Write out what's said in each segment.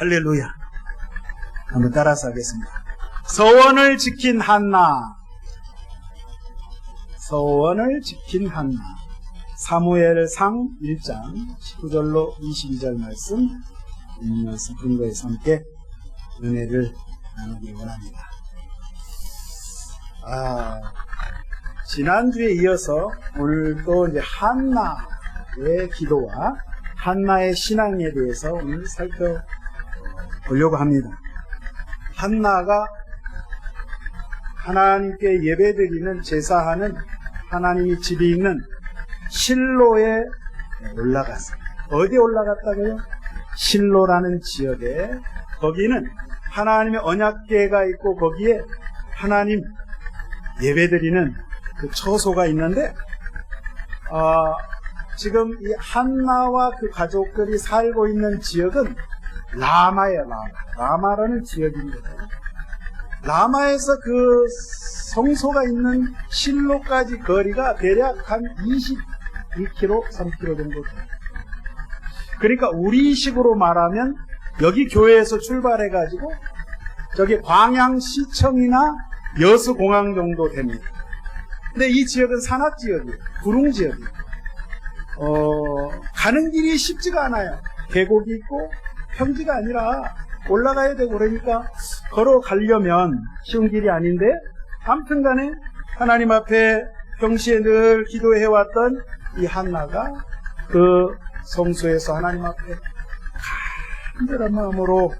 할렐루야. 한번 따라서 하겠습니다. 서원을 지킨 한나. 서원을 지킨 한나. 사무엘상 1장 19절로 22절 말씀 읽으면서 근거에서 함께 은혜를 나누기 원합니다. 지난주에 이어서 오늘 또 이제 한나의 기도와 한나의 신앙에 대해서 오늘 살펴보려고 합니다. 한나가 하나님께 예배드리는 제사하는 하나님의 집이 있는 실로에 올라갔어요. 어디에 올라갔다고요? 실로라는 지역에. 거기는 하나님의 언약궤가 있고 거기에 하나님 예배드리는 그 처소가 있는데 지금 이 한나와 그 가족들이 살고 있는 지역은 라마예요. 라마라는 지역입니다. 라마에서 그 성소가 있는 실로까지 거리가 대략 한 22km, 3km 정도 돼요. 그러니까 우리식으로 말하면 여기 교회에서 출발해가지고 저기 광양시청이나 여수공항 정도 됩니다. 근데 이 지역은 산악지역이에요. 구릉지역이에요. 가는 길이 쉽지가 않아요. 계곡이 있고 평지가 아니라 올라가야 되고 그러니까 걸어가려면 쉬운 길이 아닌데 아무튼 간에 하나님 앞에 평시에 늘 기도해왔던 이 한나가 그 성소에서 하나님 앞에 간절한 마음으로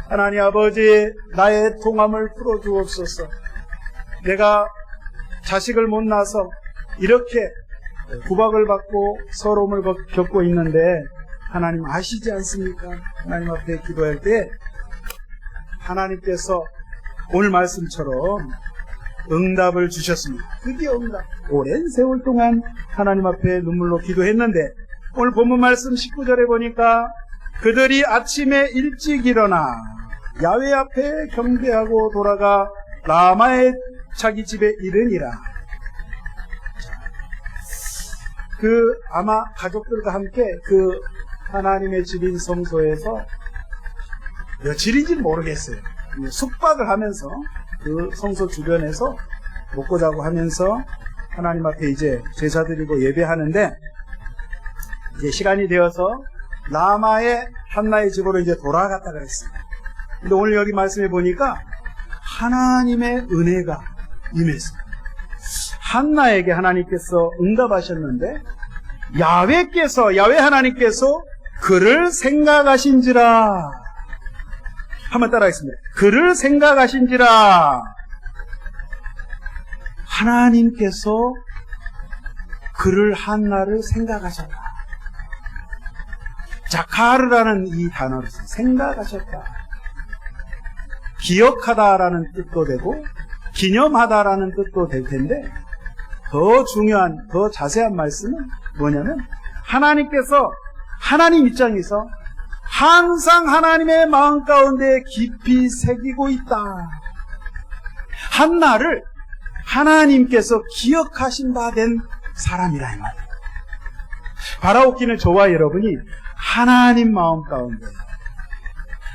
하나님 아버지 나의 통함을 풀어주옵소서. 내가 자식을 못 낳아서 이렇게 구박을 받고 서러움을 겪고 있는데 하나님 아시지 않습니까? 하나님 앞에 기도할 때 하나님께서 오늘 말씀처럼 응답을 주셨습니다. 드디어 응답. 오랜 세월 동안 하나님 앞에 눈물로 기도했는데 오늘 본문 말씀 19절에 보니까 그들이 아침에 일찍 일어나 야훼 앞에 경배하고 돌아가 라마의 자기 집에 이르니라. 아마 가족들과 함께 그 하나님의 집인 성소에서 며칠인지는 모르겠어요. 숙박을 하면서 그 성소 주변에서 먹고 자고 하면서 하나님 앞에 이제 제사 드리고 예배하는데 이제 시간이 되어서 라마의 한나의 집으로 이제 돌아갔다 그랬습니다. 근데 오늘 여기 말씀해 보니까 하나님의 은혜가 임했어요. 한나에게 하나님께서 응답하셨는데 야훼 하나님께서 그를 생각하신지라. 한번 따라하겠습니다. 그를 생각하신지라. 하나님께서 그를 한나를 생각하셨다. 자카르라는 이 단어를 써요. 생각하셨다. 기억하다라는 뜻도 되고 기념하다라는 뜻도 될 텐데 더 중요한 더 자세한 말씀은 뭐냐면 하나님께서 하나님 입장에서 항상 하나님의 마음 가운데 깊이 새기고 있다. 한나를 하나님께서 기억하신 바 된 사람이라 이 말이에요. 바라옵기는 저와 여러분이 하나님 마음 가운데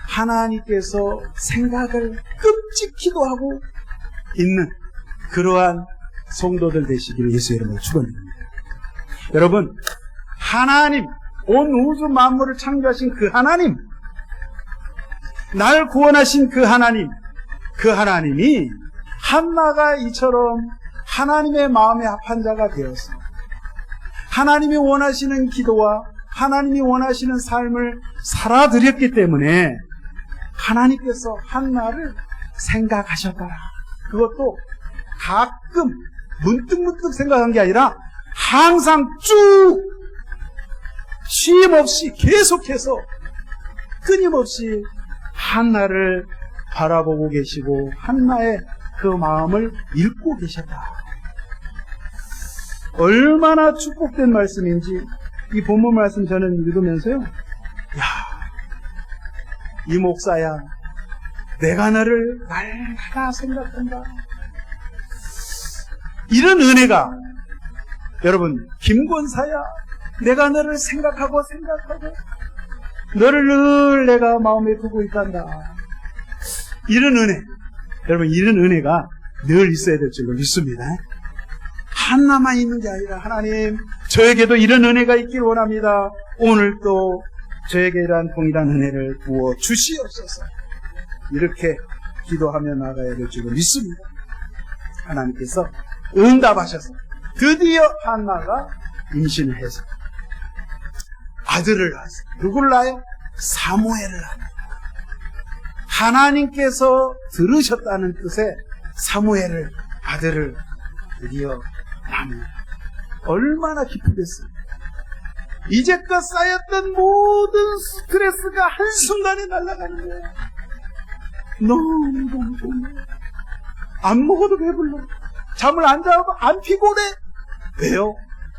하나님께서 생각을 끔찍히도 하고 있는 그러한 성도들 되시기를 예수의 이름으로 축원드립니다. 여러분, 하나님, 온 우주 만물을 창조하신 그 하나님, 날 구원하신 그 하나님이 한나가 이처럼 하나님의 마음에 합한 자가 되어서 하나님이 원하시는 기도와 하나님이 원하시는 삶을 살아드렸기 때문에 하나님께서 한나를 생각하셨더라. 그것도 가끔 문득문득 생각한 게 아니라 항상 쭉 쉼 없이 계속해서 끊임없이 한나를 바라보고 계시고 한나의 그 마음을 읽고 계셨다. 얼마나 축복된 말씀인지 이 본문 말씀 저는 읽으면서요, 이 목사야, 내가 너를 날마다 생각한다. 이런 은혜가, 여러분, 김권사야, 내가 너를 생각하고 너를 늘 내가 마음에 두고 있단다. 이런 은혜, 여러분 이런 은혜가 늘 있어야 될 줄로 믿습니다. 하나만 있는 게 아니라 하나님 저에게도 이런 은혜가 있길 원합니다. 오늘 또 저에게 이러한 동일한 은혜를 부어 주시옵소서. 이렇게 기도하며 나가야 될 줄로 믿습니다. 하나님께서 응답하셔서 드디어 한나가 임신을 해서 아들을 낳았어요. 누구를 낳아요? 사무엘을 낳아요. 하나님께서 들으셨다는 뜻의 사무엘을, 아들을 드디어 낳습니다. 얼마나 기쁘겠어요. 이제껏 쌓였던 모든 스트레스가 한순간에 날아가는 거예요. 너무 좋네. 안 먹어도 배불러. 잠을 안 자고 안 피곤해. 왜요?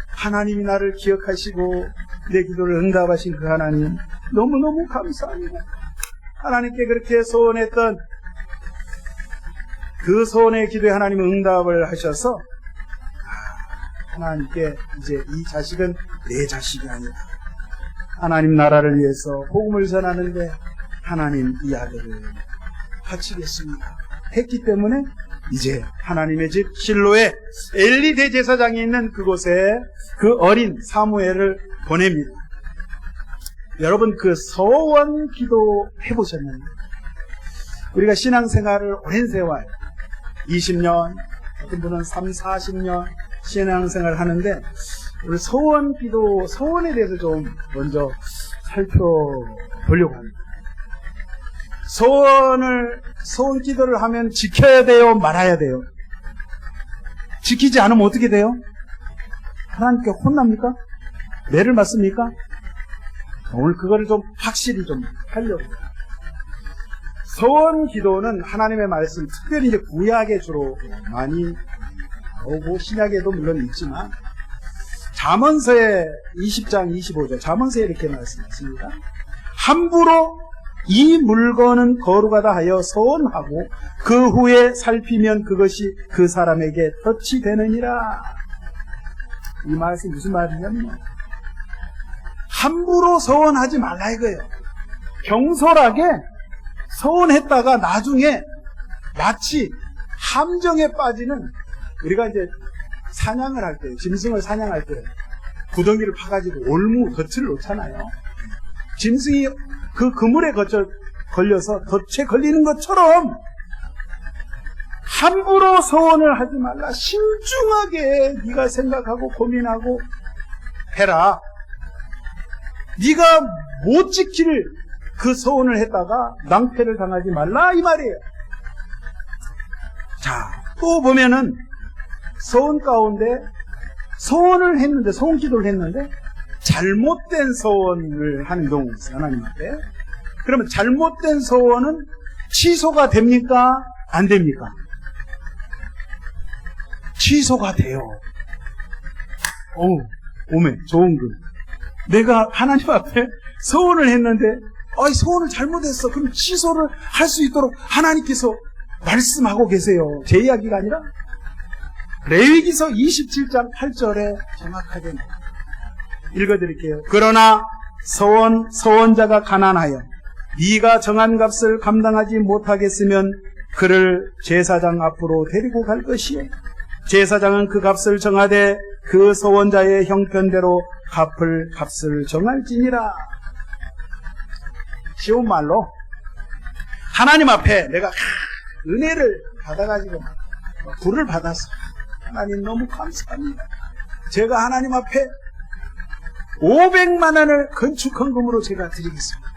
하나님이 나를 기억하시고 내 기도를 응답하신 그 하나님 너무너무 감사합니다. 하나님께 그렇게 소원했던 그 소원의 기도에 하나님은 응답을 하셔서 하나님께 이제 이 자식은 내 자식이 아니다. 하나님 나라를 위해서 복음을 전하는데 하나님 이 아들을 바치겠습니다. 했기 때문에 이제 하나님의 집 실로에 엘리 대제사장이 있는 그곳에 그 어린 사무엘을 보냅니다. 여러분 그 서원 기도 해보셨나요? 우리가 신앙생활을 오랜 세월 20년, 어떤 분은 3, 40년 신앙생활을 하는데 우리 서원 기도, 서원에 대해서 좀 먼저 살펴보려고 합니다. 서원 기도를 하면 지켜야 돼요? 말아야 돼요? 지키지 않으면 어떻게 돼요? 하나님께 혼납니까? 매를 맞습니까? 오늘 그거를 좀 확실히 좀 하려고. 서원 기도는 하나님의 말씀, 특별히 이제 구약에 주로 많이 나오고 신약에도 물론 있지만 잠언서의 20장 25절 잠언서에 이렇게 말씀하십니다. 함부로 이 물건은 거룩하다 하여 서원하고 그 후에 살피면 그것이 그 사람에게 덫이 되느니라. 이 말씀이 무슨 말이냐면 함부로 서원하지 말라 이거예요. 경솔하게 서원했다가 나중에 마치 함정에 빠지는, 우리가 이제 사냥을 할 때, 짐승을 사냥할 때 구덩이를 파가지고 올무 덫을 놓잖아요. 짐승이 그 그물에 걸려서 덫에 걸리는 것처럼 함부로 서원을 하지 말라. 신중하게 네가 생각하고 고민하고 해라. 네가 못 지킬 그 서원을 했다가 낭패를 당하지 말라 이 말이에요. 자, 또 보면은 서원 가운데 서원을 했는데, 서원 기도를 했는데 잘못된 서원을 하는 경우가 있어요. 하나님 앞에. 그러면 잘못된 서원은 취소가 됩니까? 안 됩니까? 취소가 돼요. 오메 좋은 글. 내가 하나님 앞에 서원을 했는데 서원을 잘못했어. 그럼 취소를 할 수 있도록 하나님께서 말씀하고 계세요. 제 이야기가 아니라 레위기서 27장 8절에 정확하게 읽어드릴게요. 그러나 서원자가 가난하여 네가 정한 값을 감당하지 못하겠으면 그를 제사장 앞으로 데리고 갈 것이요 제사장은 그 값을 정하되 그 서원자의 형편대로 갚을 값을 정할지니라. 쉬운 말로 하나님 앞에 내가 은혜를 받아가지고 불을 받았어. 하나님 너무 감사합니다. 제가 하나님 앞에 500만 원을 건축헌금으로 제가 드리겠습니다.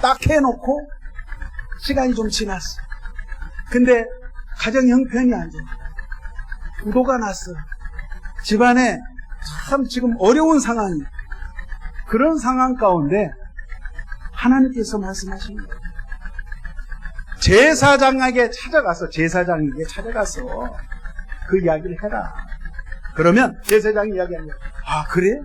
딱 해놓고 시간이 좀 지났어. 근데 가정 형편이 안 좋아. 부도가 났어. 집안에 참 지금 어려운 상황이, 그런 상황 가운데 하나님께서 말씀하신 거예요. 제사장에게 찾아가서 그 이야기를 해라. 그러면 제사장이 이야기하는 거예요. 아 그래?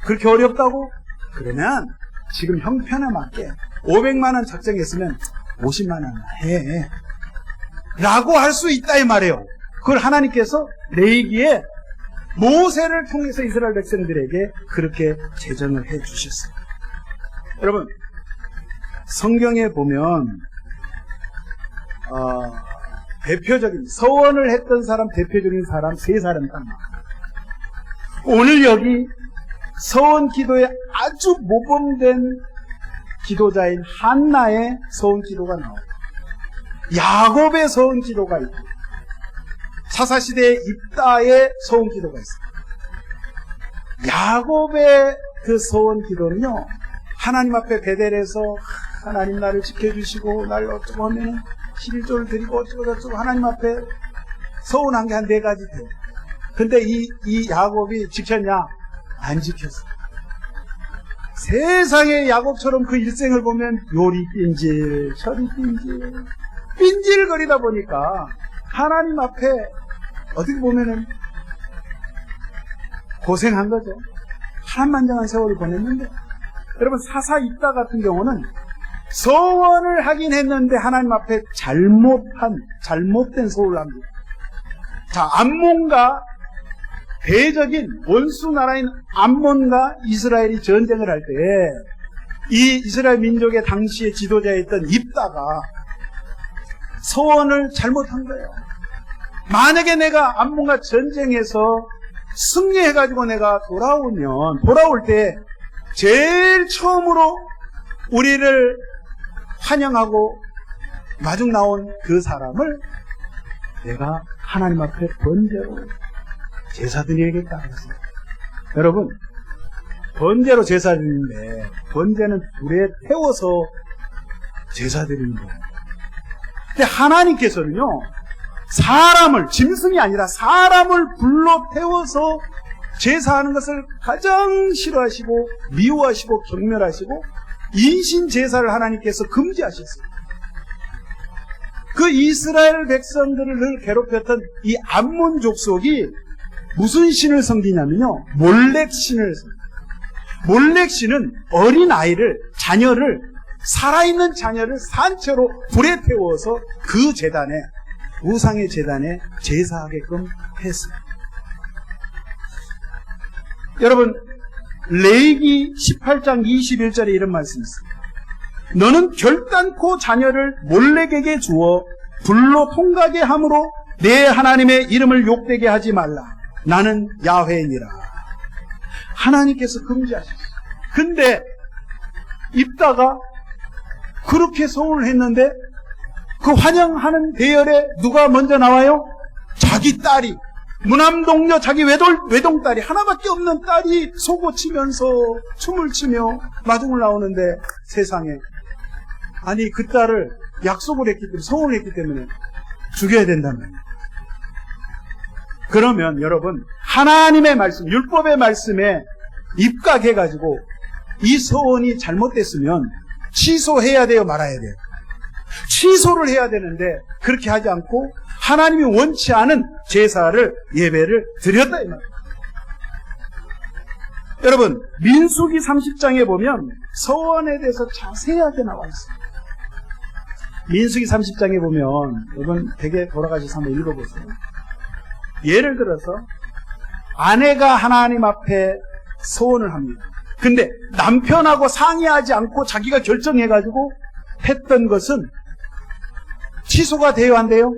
그렇게 어렵다고? 그러면 지금 형편에 맞게 500만 원 작정했으면 50만 원 해 라고 할 수 있다 이 말이에요. 그걸 하나님께서 레위기에 모세를 통해서 이스라엘 백성들에게 그렇게 제정을 해 주셨어요. 여러분, 성경에 보면 대표적인 서원을 했던 사람, 대표적인 사람 세 사람 딱 나와요. 오늘 여기 서원 기도에 아주 모범된 기도자인 한나의 서원 기도가 나와요. 야곱의 서원 기도가 있고, 사사시대의 입다의 서원 기도가 있어요. 야곱의 그 서원 기도는요, 하나님 앞에 베델에서 하나님 나를 지켜주시고 날 어쩌고 하면 11조를 드리고 어쩌고 저쩌고 하나님 앞에 서운한 게 한 4가지 돼요. 근데 이 야곱이 지켰냐? 안 지켰어. 세상에 야곱처럼 그 일생을 보면 요리 삔질, 철이 삔질, 삔질거리다 보니까 하나님 앞에 어떻게 보면은 고생한 거죠. 한만장한 세월을 보냈는데, 여러분 사사 입다 같은 경우는 서원을 하긴 했는데 하나님 앞에 잘못된 서원을 합니다. 자, 암몬과 대적인 원수 나라인 암몬과 이스라엘이 전쟁을 할 때 이 이스라엘 민족의 당시의 지도자였던 입다가 서원을 잘못한 거예요. 만약에 내가 암몬과 전쟁에서 승리해가지고 내가 돌아올 때 제일 처음으로 우리를 환영하고 마중 나온 그 사람을 내가 하나님 앞에 번제로 제사 드려야겠다 그랬어요. 여러분, 번제로 제사 드리는데 번제는 불에 태워서 제사 드리는 거예요. 근데 하나님께서는요, 사람을, 짐승이 아니라 사람을 불로 태워서 제사하는 것을 가장 싫어하시고 미워하시고 경멸하시고 인신 제사를 하나님께서 금지하셨어요. 그 이스라엘 백성들을 늘 괴롭혔던 이 암몬 족속이 무슨 신을 섬기냐면요, 몰렉 신을 섬깁니다. 몰렉 신은 어린 아이를, 자녀를, 살아있는 자녀를 산채로 불에 태워서 그 제단에, 우상의 제단에 제사하게끔 했습니다. 여러분, 레위기 18장 21절에 이런 말씀이 있습니다. 너는 결단코 자녀를 몰렉에게 주어 불로 통과게 함으로 내 하나님의 이름을 욕되게 하지 말라. 나는 야훼니라. 하나님께서 금지하셨어요. 근데 입다가 그렇게 서운을 했는데 그 환영하는 대열에 누가 먼저 나와요? 자기 딸이, 무남동녀 자기 외동딸이, 하나밖에 없는 딸이 소고치면서 춤을 추며 마중을 나오는데, 세상에, 아니 그 딸을 약속을 했기 때문에, 서운을 했기 때문에 죽여야 된단 말이에요. 그러면 여러분, 하나님의 말씀, 율법의 말씀에 입각해가지고 이 서원이 잘못됐으면 취소해야 돼요, 말아야 돼요? 취소를 해야 되는데 그렇게 하지 않고 하나님이 원치 않은 제사를, 예배를 드렸다 이 말이에요. 여러분, 민수기 30장에 보면 서원에 대해서 자세하게 나와 있어요. 민수기 30장에 보면, 여러분 댁에 돌아가셔서 한번 읽어보세요. 예를 들어서 아내가 하나님 앞에 서원을 합니다. 근데 남편하고 상의하지 않고 자기가 결정해가지고 했던 것은 취소가 돼요, 안 돼요?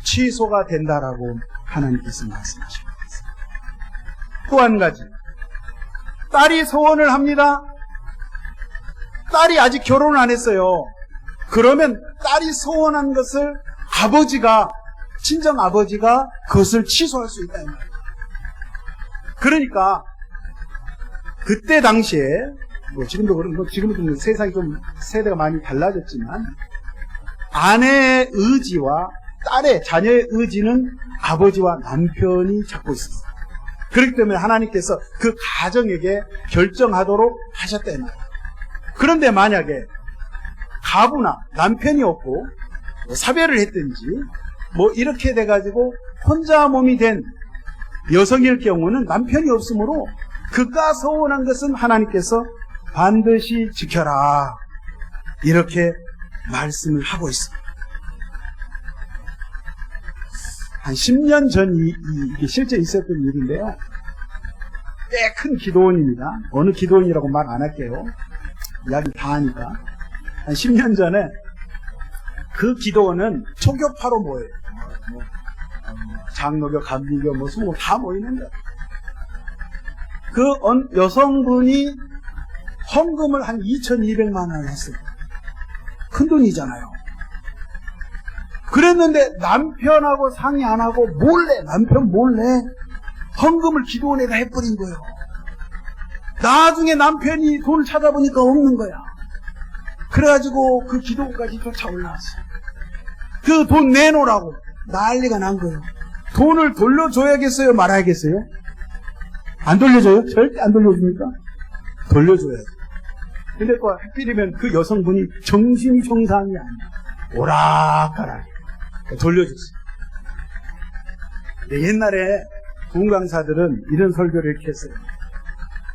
취소가 된다라고 하나님께서 말씀하시고 있습니다. 또 한 가지, 딸이 서원을 합니다. 딸이 아직 결혼을 안 했어요. 그러면 딸이 서원한 것을 아버지가, 친정 아버지가 그것을 취소할 수 있다 이 말이에요. 그러니까 그때 당시에, 지금도 그런, 지금도 세상이 좀 세대가 많이 달라졌지만, 아내의 의지와 딸의, 자녀의 의지는 아버지와 남편이 잡고 있었어요. 그렇기 때문에 하나님께서 그 가정에게 결정하도록 하셨다 이 말이에요. 그런데 만약에 가부나 남편이 없고 사별을 했든지 이렇게 돼가지고 혼자 몸이 된 여성일 경우는 남편이 없으므로 그가 서원한 것은 하나님께서 반드시 지켜라, 이렇게 말씀을 하고 있습니다. 한 10년 전 이게 실제 있었던 일인데요, 꽤 큰 기도원입니다. 어느 기도원이라고 말 안 할게요. 이야기 다 하니까. 한 10년 전에 그 기도원은 초교파로 모여요. 장로교, 감리교, 수모 다 모이는데 그 여성분이 헌금을 한 2,200만 원을 했어요. 큰 돈이잖아요. 그랬는데 남편하고 상의 안 하고 남편 몰래 헌금을 기도원에다 해버린 거예요. 나중에 남편이 돈을 찾아보니까 없는 거야. 그래가지고 그 기도원까지 쫓아 올라왔어요. 그 돈 내놓으라고 난리가 난 거예요. 돈을 돌려줘야겠어요? 말아야겠어요? 안 돌려줘요? 절대 안 돌려줍니까? 돌려줘야죠. 근데 또 하필이면 그 여성분이 정신이 정상이 아니야. 오락가락 돌려줬어요. 근데 옛날에 부흥 강사들은 이런 설교를 이렇게 했어요.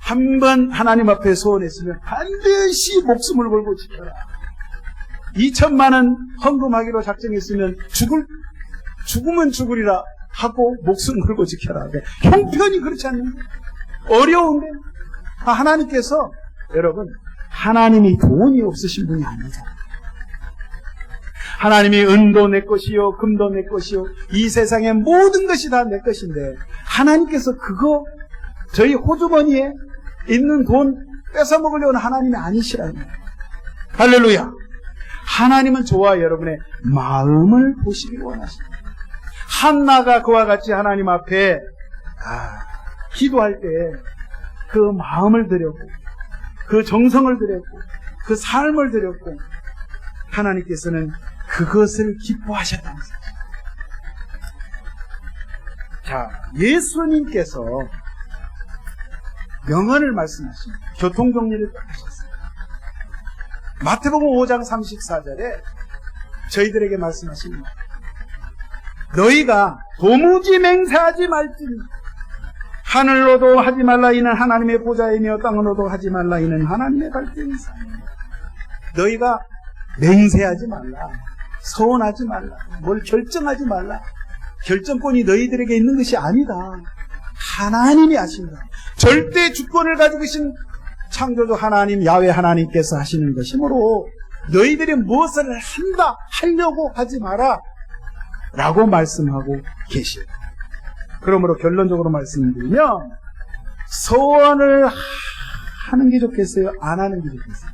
한 번 하나님 앞에 소원했으면 반드시 목숨을 걸고 지켜라. 2천만 원 헌금하기로 작정했으면 죽으면 죽으리라 하고 목숨 걸고 지켜라. 형편이 그렇지 않는데 어려운데 하나님께서 여러분 하나님이 돈이 없으신 분이 아니잖아요. 하나님이 은도 내 것이요 금도 내 것이요 이 세상의 모든 것이 다 내 것인데 하나님께서 그거 저희 호주머니에 있는 돈 뺏어 먹으려는 하나님이 아니시라는 거예요. 할렐루야. 하나님은 저와 여러분의 마음을 보시길 원하십니다. 한나가 그와 같이 하나님 앞에 기도할 때 그 마음을 드렸고 그 정성을 드렸고 그 삶을 드렸고 하나님께서는 그것을 기뻐하셨다는 거죠. 자, 예수님께서 명언을 말씀하십니다. 교통정리를 하셨어요. 마태복음 5장 34절에 저희들에게 말씀하십니다. 너희가 도무지 맹세하지 말지니 하늘로도 하지 말라 이는 하나님의 보좌이며 땅으로도 하지 말라 이는 하나님의 발등이사. 너희가 맹세하지 말라, 서원하지 말라, 뭘 결정하지 말라. 결정권이 너희들에게 있는 것이 아니다. 하나님이 하신다. 절대 주권을 가지고 계신 창조주 하나님, 야훼 하나님께서 하시는 것이므로 너희들이 무엇을 하려고 하지 마라 라고 말씀하고 계시다. 그러므로 결론적으로 말씀드리면 서원을 하는 게 좋겠어요? 안 하는 게 좋겠어요?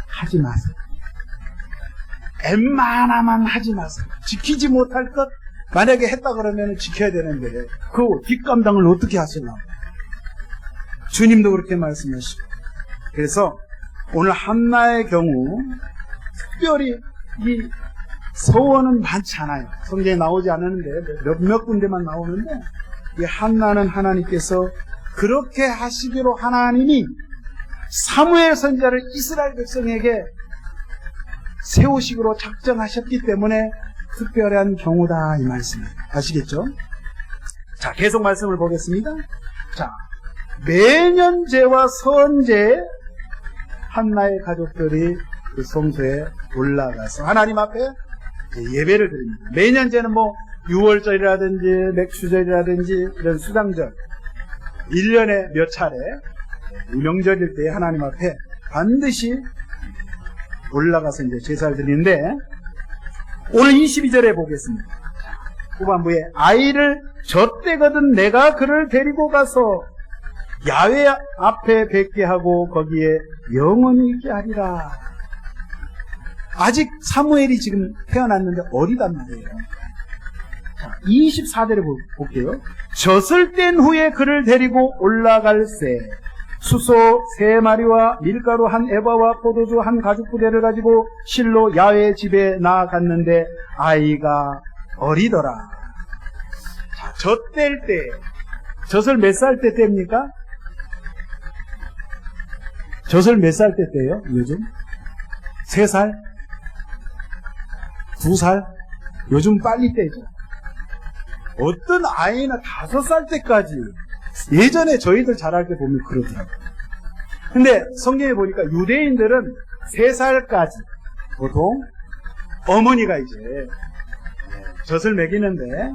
하지 마세요. 웬만하면 하지 마세요. 지키지 못할 것 만약에 했다 그러면 지켜야 되는데 그 뒷감당을 어떻게 하시려고? 주님도 그렇게 말씀하시고. 그래서 오늘 한나의 경우 특별히 이 서원은 많지 않아요. 성경에 나오지 않았는데 몇몇 군데만 나오는데 이 한나는 하나님께서 그렇게 하시기로 하나님이 사무엘 선지자를 이스라엘 백성에게 세우시기로 작정하셨기 때문에 특별한 경우다 이 말씀이에요. 아시겠죠? 자, 계속 말씀을 보겠습니다. 자, 매년제와 선제 한나의 가족들이 그 성소에 올라가서 하나님 앞에 예배를 드립니다. 매년제는 뭐 6월절이라든지 맥주절이라든지 이런 수장절 1년에 몇 차례 명절일 때 하나님 앞에 반드시 올라가서 이제 제사를 드리는데 오늘 22절에 보겠습니다. 후반부에 아이를 젖대거든 내가 그를 데리고 가서 야훼 앞에 뵙게 하고 거기에 영원히 있게 하리라. 아직 사무엘이 지금 태어났는데 어리단 말이에요. 자, 24절에 볼게요. 젖을 뗀 후에 그를 데리고 올라갈새 수소 3마리와 밀가루 1에바와 포도주 1가죽부대를 가지고 실로 야훼 집에 나아갔는데 아이가 어리더라. 자, 젖 뗄 때 젖을 몇 살 때 뗍니까? 젖을 몇 살 때 떼요? 요즘? 3살? 2살? 요즘 빨리 떼죠. 어떤 아이는 5살 때까지 예전에 저희들 자랄 때 보면 그러더라고요. 근데 성경에 보니까 유대인들은 3살까지 보통 어머니가 이제 젖을 먹이는데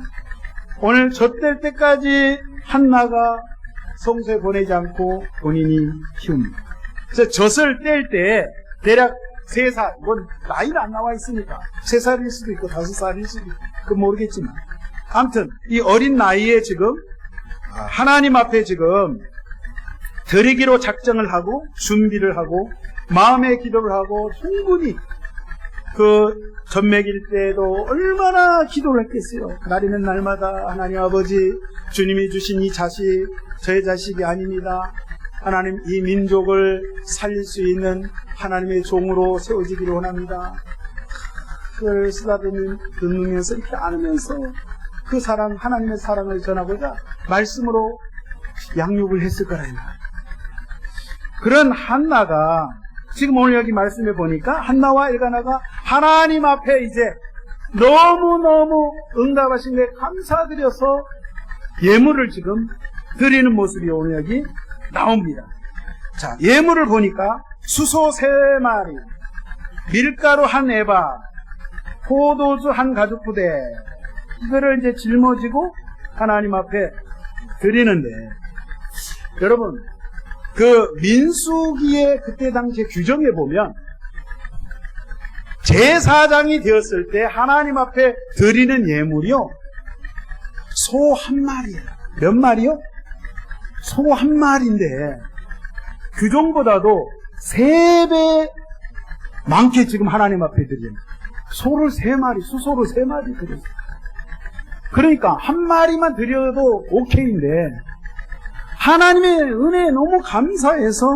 오늘 젖 뗄 때까지 한나가 성소에 보내지 않고 본인이 키웁니다. 그래서 젖을 뗄 때 대략 3살, 이건 나이는 안 나와 있으니까 3살일 수도 있고 5살일 수도 있고 그건 모르겠지만 아무튼 이 어린 나이에 지금 하나님 앞에 지금 드리기로 작정을 하고 준비를 하고 마음의 기도를 하고 충분히 그 젖먹일 때도 얼마나 기도를 했겠어요. 날이면 날마다 하나님 아버지, 주님이 주신 이 자식 저의 자식이 아닙니다. 하나님 이 민족을 살릴 수 있는 하나님의 종으로 세워지기를 원합니다. 그걸 쓰다듬으면서 이렇게 안으면서 그 사랑, 하나님의 사랑을 전하고자 말씀으로 양육을 했을 거라 이 말이에요. 그런 한나가 지금 오늘 여기 말씀해 보니까 한나와 엘가나가 하나님 앞에 이제 너무너무 응답하신 데 감사드려서 예물을 지금 드리는 모습이 오늘 여기 나옵니다. 자, 예물을 보니까 수소 3마리, 밀가루 1에바, 포도주 1가죽부대, 이거를 이제 짊어지고 하나님 앞에 드리는데, 여러분, 그 민수기의 그때 당시에 규정에 보면, 제사장이 되었을 때 하나님 앞에 드리는 예물이요, 소 1마리예요. 몇 마리요? 소 1마리인데 규정보다도 3배 많게 지금 하나님 앞에 드려요. 소를 3마리, 수소를 3마리 드렸어요. 그러니까 1마리만 드려도 오케이인데 하나님의 은혜에 너무 감사해서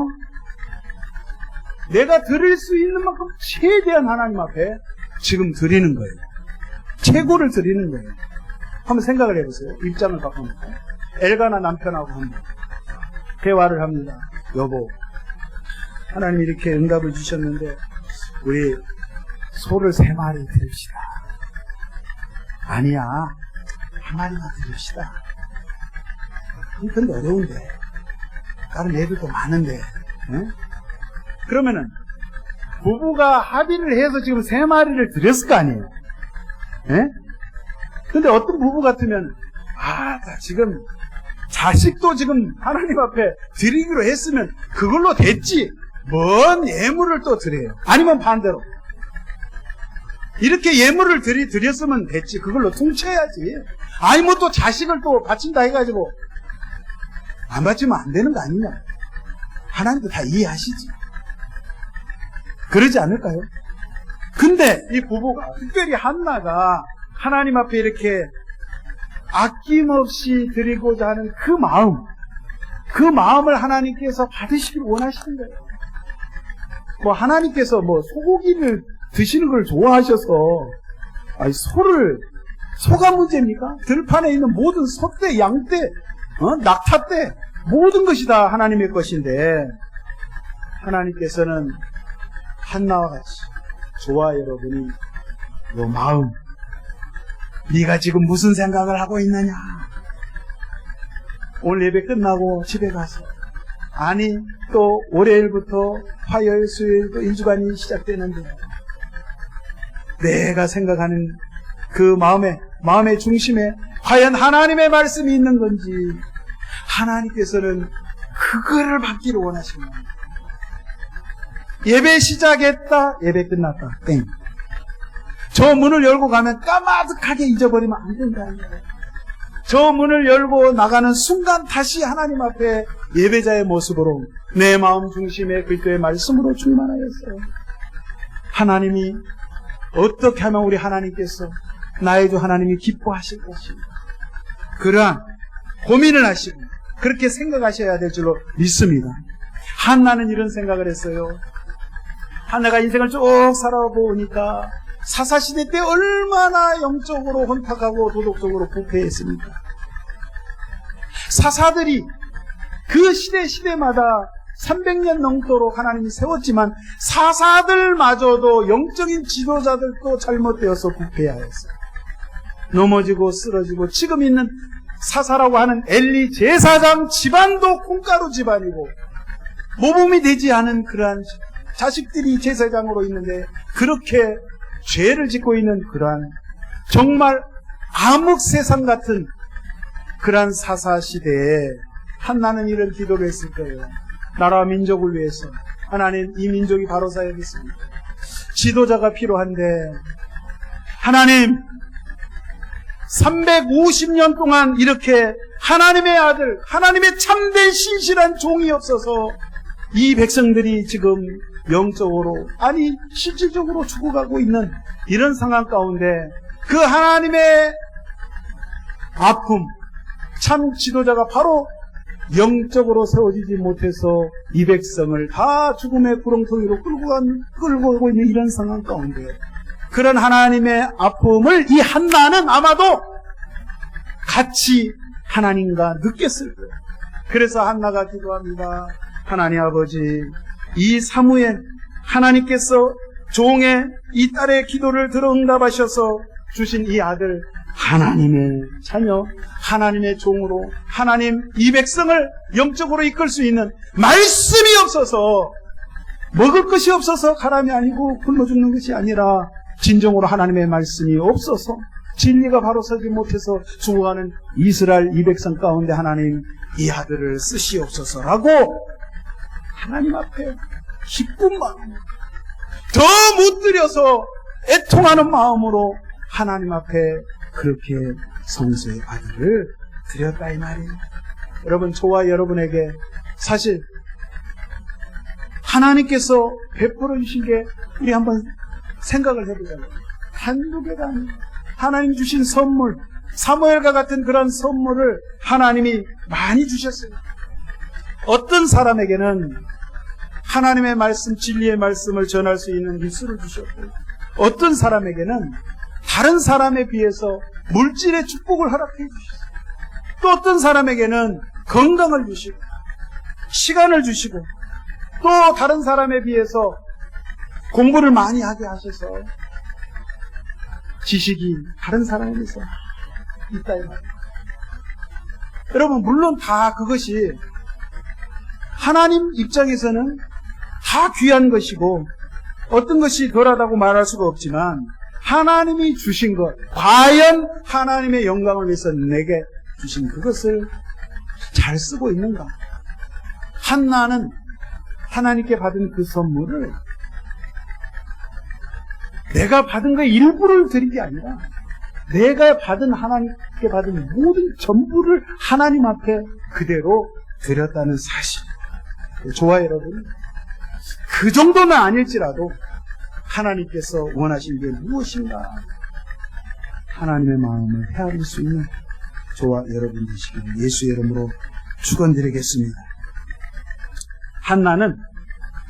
내가 드릴 수 있는 만큼 최대한 하나님 앞에 지금 드리는 거예요. 최고를 드리는 거예요. 한번 생각을 해보세요. 입장을 바꿔놓고 엘가나 남편하고 한번 대화를 합니다. 여보, 하나님이 이렇게 응답을 주셨는데 우리 소를 3마리 드립시다. 아니야, 1마리만 드립시다. 근데 어려운데 다른 애들도 많은데 그러면은 부부가 합의를 해서 지금 3마리를 드렸을 거 아니에요. 근데 어떤 부부 같으면 나 지금 자식도 지금 하나님 앞에 드리기로 했으면 그걸로 됐지. 뭔 예물을 또 드려요. 아니면 반대로 이렇게 예물을 드렸으면 됐지. 그걸로 퉁쳐야지. 아니 뭐 또 자식을 또 바친다 해가지고 안 바치면 안 되는 거 아니냐. 하나님도 다 이해하시지. 그러지 않을까요? 근데 이 부부가, 특별히 한나가 하나님 앞에 이렇게 아낌없이 드리고자 하는 그 마음을 하나님께서 받으시길 원하시는 거예요. 뭐 하나님께서 뭐 소고기를 드시는 걸 좋아하셔서 소가 문제입니까? 들판에 있는 모든 소떼, 양떼, 낙타떼 모든 것이 다 하나님의 것인데 하나님께서는 한나와 같이 저와 여러분이 요 마음, 네가 지금 무슨 생각을 하고 있느냐? 오늘 예배 끝나고 집에 가서 아니 또 월요일부터 화요일, 수요일 또 1주간이 시작되는데 내가 생각하는 그 마음의 중심에 과연 하나님의 말씀이 있는 건지 하나님께서는 그거를 받기를 원하시는 거예요. 예배 시작했다, 예배 끝났다, 땡. 저 문을 열고 가면 까마득하게 잊어버리면 안 된다는 거예요. 저 문을 열고 나가는 순간 다시 하나님 앞에 예배자의 모습으로 내 마음 중심에 그리스도의 말씀으로 충만하였어요. 하나님이 어떻게 하면 우리 하나님께서 나의 주 하나님이 기뻐하실 것인가, 그러한 고민을 하시고 그렇게 생각하셔야 될 줄로 믿습니다. 한나는 이런 생각을 했어요. 한나가 인생을 쭉 살아보니까 사사시대 때 얼마나 영적으로 혼탁하고 도덕적으로 부패했습니까? 사사들이 그 시대마다 300년 넘도록 하나님이 세웠지만 사사들마저도 영적인 지도자들도 잘못되어서 부패하였어요. 넘어지고 쓰러지고 지금 있는 사사라고 하는 엘리 제사장 집안도 콩가루 집안이고 모범이 되지 않은 그러한 자식들이 제사장으로 있는데 그렇게 죄를 짓고 있는 그러한 정말 암흑 세상 같은 그러한 사사시대에 한나는 이런 기도를 했을 거예요. 나라와 민족을 위해서. 하나님, 이 민족이 바로 서야겠습니다. 지도자가 필요한데, 하나님, 350년 동안 이렇게 하나님의 아들, 하나님의 참된 신실한 종이 없어서 이 백성들이 지금 영적으로, 아니 실질적으로 죽어가고 있는 이런 상황 가운데 그 하나님의 아픔, 참 지도자가 바로 영적으로 세워지지 못해서 이 백성을 다 죽음의 구렁텅이로 끌고 오고 있는 이런 상황 가운데 그런 하나님의 아픔을 이 한나는 아마도 같이 하나님과 느꼈을 거예요. 그래서 한나가 기도합니다. 하나님 아버지, 이 사무엘, 하나님께서 종의 이 딸의 기도를 들어 응답하셔서 주신 이 아들, 하나님의 자녀, 하나님의 종으로 하나님 이 백성을 영적으로 이끌 수 있는 말씀이 없어서, 먹을 것이 없어서 가람이 아니고 굶어 죽는 것이 아니라 진정으로 하나님의 말씀이 없어서 진리가 바로 서지 못해서 죽어가는 이스라엘 이 백성 가운데 하나님 이 아들을 쓰시옵소서라고 하나님 앞에 기쁜 마음, 더 못 드려서 애통하는 마음으로 하나님 앞에 그렇게 성소의 아들을 드렸다 이 말이에요. 여러분, 저와 여러분에게 사실 하나님께서 베풀어 주신 게 우리 한번 생각을 해보자고요. 한두 개가 아니에요. 하나님 주신 선물, 사무엘과 같은 그런 선물을 하나님이 많이 주셨어요. 어떤 사람에게는 하나님의 말씀, 진리의 말씀을 전할 수 있는 입술을 주셨고, 어떤 사람에게는 다른 사람에 비해서 물질의 축복을 허락해 주셨어요. 또 어떤 사람에게는 건강을 주시고 시간을 주시고, 또 다른 사람에 비해서 공부를 많이 하게 하셔서 지식이 다른 사람에 비해서 있다 이 말이에요. 여러분, 물론 다 그것이 하나님 입장에서는 다 귀한 것이고 어떤 것이 덜하다고 말할 수가 없지만, 하나님이 주신 것, 과연 하나님의 영광을 위해서 내게 주신 그것을 잘 쓰고 있는가? 한나는 하나님께 받은 그 선물을 내가 받은 거의 일부를 드린 게 아니라 내가 받은, 하나님께 받은 모든 전부를 하나님 앞에 그대로 드렸다는 사실. 좋아요, 여러분. 그 정도는 아닐지라도 하나님께서 원하신 게 무엇인가? 하나님의 마음을 헤아릴 수 있는 저와 여러분 되시기를 예수의 이름으로 축원드리겠습니다. 한나는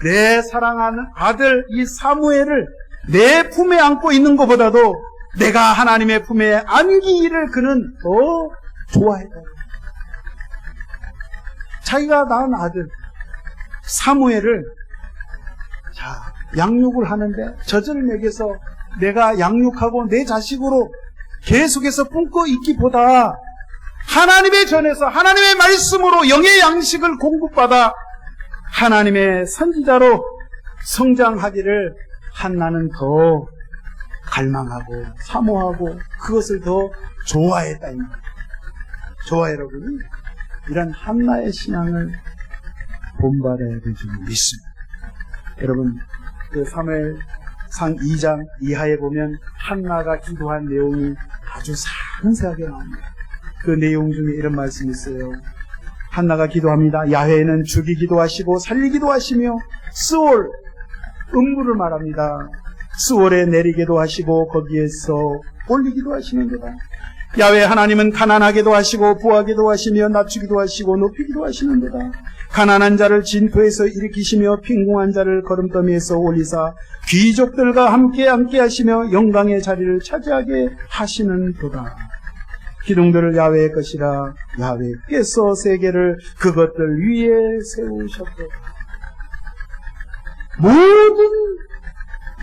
내 사랑하는 아들 이 사무엘을 내 품에 안고 있는 것보다도 내가 하나님의 품에 안기기를 그는 더 좋아했다. 자기가 낳은 아들 사무엘을 양육을 하는데 젖을 먹여서 내가 양육하고 내 자식으로 계속해서 품고 있기보다 하나님의 전에서 하나님의 말씀으로 영의 양식을 공급받아 하나님의 선지자로 성장하기를 한나는 더 갈망하고 사모하고 그것을 더 좋아했다. 저와 여러분이 이런 한나의 신앙을 본받아야 될 줄 믿습니다. 여러분, 그 사무엘상 2장 이하에 보면 한나가 기도한 내용이 아주 상세하게 나옵니다. 그 내용 중에 이런 말씀이 있어요. 한나가 기도합니다. 야훼는 죽이기도 하시고 살리기도 하시며 스올, 음부를 말합니다. 스올에 내리기도 하시고 거기에서 올리기도 하시는도다. 야훼 하나님은 가난하게도 하시고 부하게도 하시며 낮추기도 하시고 높이기도 하시는도다. 가난한 자를 진토에서 일으키시며 빈궁한 자를 걸음더미에서 올리사 귀족들과 함께 하시며 영광의 자리를 차지하게 하시는도다. 기둥들을 야훼의 것이라 야훼께서 세계를 그것들 위에 세우셨도다. 모든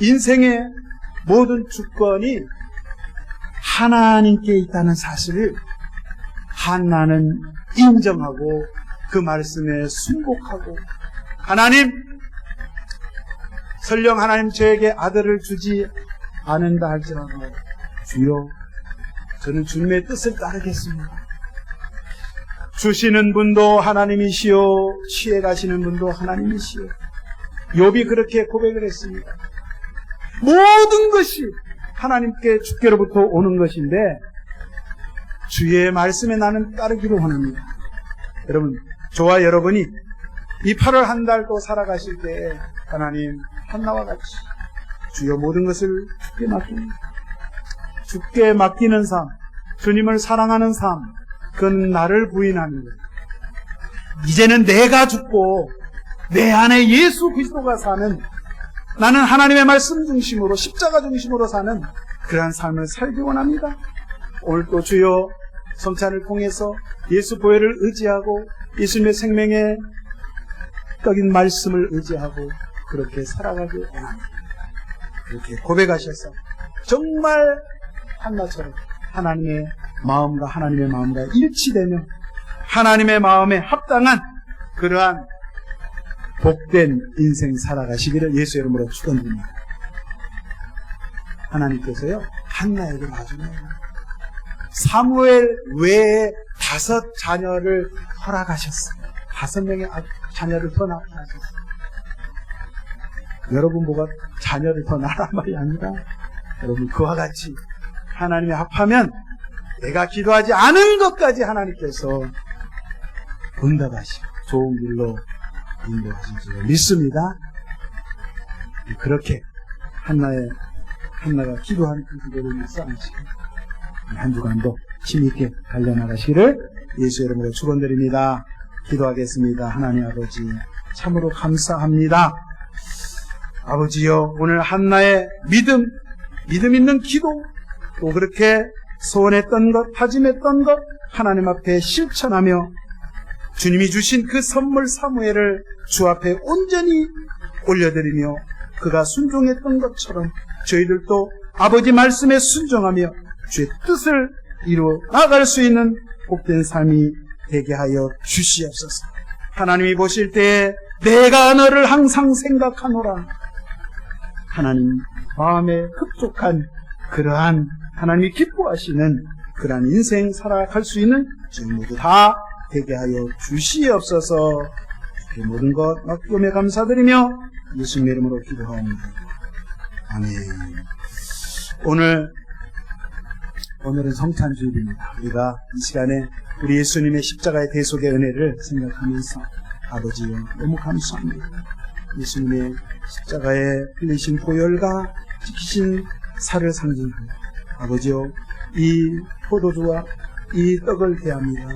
인생의 모든 주권이 하나님께 있다는 사실을 한나는 인정하고 그 말씀에 순복하고, 하나님, 설령 하나님 저에게 아들을 주지 않는다 할지라도 주여 저는 주님의 뜻을 따르겠습니다. 주시는 분도 하나님이시요 취해 가시는 분도 하나님이시요. 욥이 그렇게 고백을 했습니다. 모든 것이 하나님께 주께로부터 오는 것인데 주의 말씀에 나는 따르기로 원합니다. 여러분, 저와 여러분이 이 8월 한 달도 살아가실 때 하나님 한나와 같이 주여 모든 것을 주께 맡깁니다. 주께 맡기는 삶, 주님을 사랑하는 삶, 그건 나를 부인하는 거예요. 이제는 내가 죽고 내 안에 예수 그리스도가 사는, 나는 하나님의 말씀 중심으로 십자가 중심으로 사는 그러한 삶을 살기 원합니다. 오늘 또 주여 성찬을 통해서 예수 보혈을 의지하고 예수님의 생명의 떡인 말씀을 의지하고 그렇게 살아가기 원합니다. 그렇게 고백하셔서 정말 한나처럼 하나님의 마음과 일치되며 하나님의 마음에 합당한 그러한 복된 인생 살아가시기를 예수 이름으로 축원드립니다. 하나님께서요 한나에게 나중에 사무엘 외에 5 자녀를 허락하셨어요. 5명의 자녀를 더 낳게 하셨어요. 여러분 뭐가 자녀를 더 낳으란 말이 아니라 여러분 그와 같이 하나님의 합하면 내가 기도하지 않은 것까지 하나님께서 응답하시고 좋은 길로 인도하신 줄 믿습니다. 그렇게 한나가 기도하는 그 기도를 묵상하시고 한 주간도 힘있게 달려나가시기를 예수 이름으로 축원드립니다. 기도하겠습니다. 하나님 아버지 참으로 감사합니다. 아버지여, 오늘 한나의 믿음 있는 기도, 또 그렇게 소원했던 것, 다짐했던 것 하나님 앞에 실천하며 주님이 주신 그 선물 사무엘을 주 앞에 온전히 올려드리며 그가 순종했던 것처럼 저희들도 아버지 말씀에 순종하며 주의 뜻을 이루어 나갈 수 있는 복된 삶이 되게 하여 주시옵소서. 하나님이 보실 때에 내가 너를 항상 생각하노라. 하나님 마음에 흡족한 그러한 하나님이 기뻐하시는 그러한 인생 살아갈 수 있는 저희 모두 다 되게 하여 주시옵소서. 그 모든 것 맡기며 감사드리며 예수님의 이름으로 기도하옵니다. 아멘. 오늘은 성찬주일입니다. 우리가 이 시간에 우리 예수님의 십자가의 대속의 은혜를 생각하면서 아버지여 너무 감사합니다. 예수님의 십자가에 흘리신 보혈과 지키신 살을 상징하며 아버지여 이 포도주와 이 떡을 대합니다.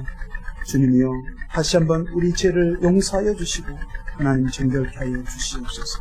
주님이여 다시 한번 우리 죄를 용서하여 주시고 하나님 정결케 하여 주시옵소서.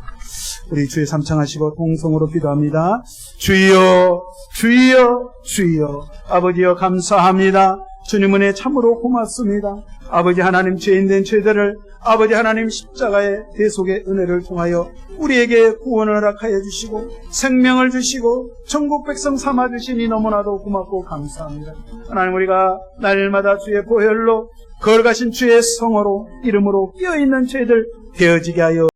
우리 주의 삼창하시고 통성으로 기도합니다. 주여 주여 주여. 아버지여 감사합니다. 주님 은혜 참으로 고맙습니다. 아버지 하나님, 죄인된 죄들을 아버지 하나님 십자가의 대속의 은혜를 통하여 우리에게 구원을 허락하여 주시고 생명을 주시고 천국 백성 삼아 주시니 너무나도 고맙고 감사합니다. 하나님, 우리가 날마다 주의 보혈로 거룩하신 주의 성으로 이름으로 깨어있는 죄들 되어지게 하여